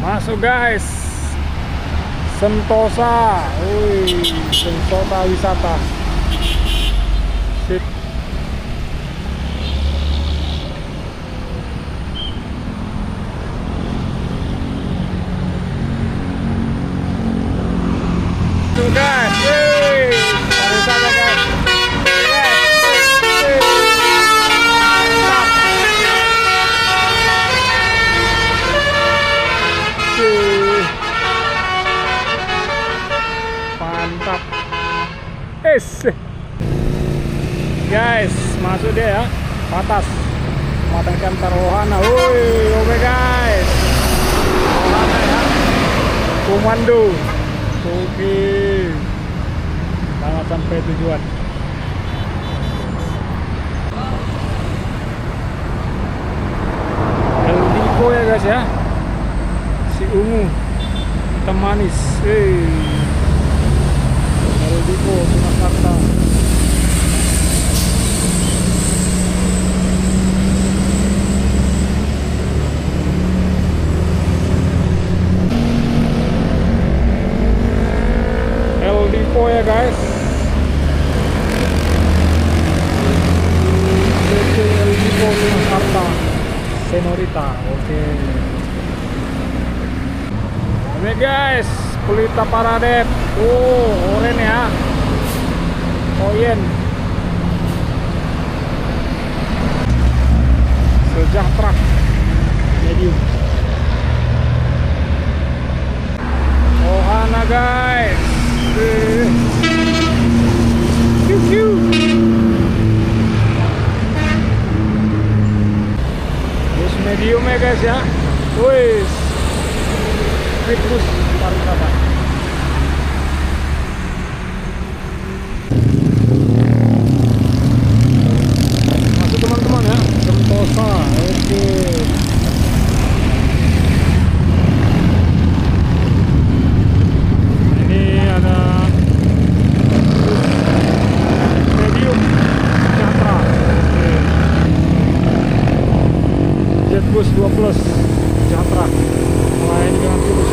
Masuk guys, Sentosa. Wih, Sentosa wisata. Sip. Tuh guys, wih, pariwisata guys. Mantap. Guys, masuk dia ya. Batas. Matangkan taruhana. Woi, oke guys. Taruhana ya. Komando. Oke. Selamat sampai tujuan. El Divo ya guys ya. Si ungu. Hitam manis. El Divo Surakarta. El Divo ya guys. El Divo Surakarta. Senorita. Oke. Ini guys, Pelita Parade. Oren ya. Oyen. Sejahtera medium. Ohana guys. Bus medium ya guys ya. Wih. Bus pariwisata. Masuk teman-teman ya, Sentosa. Oke. Ini ada medium Sejahtera. Jetbus 2 plus Sejahtera. Lain dengan tulus.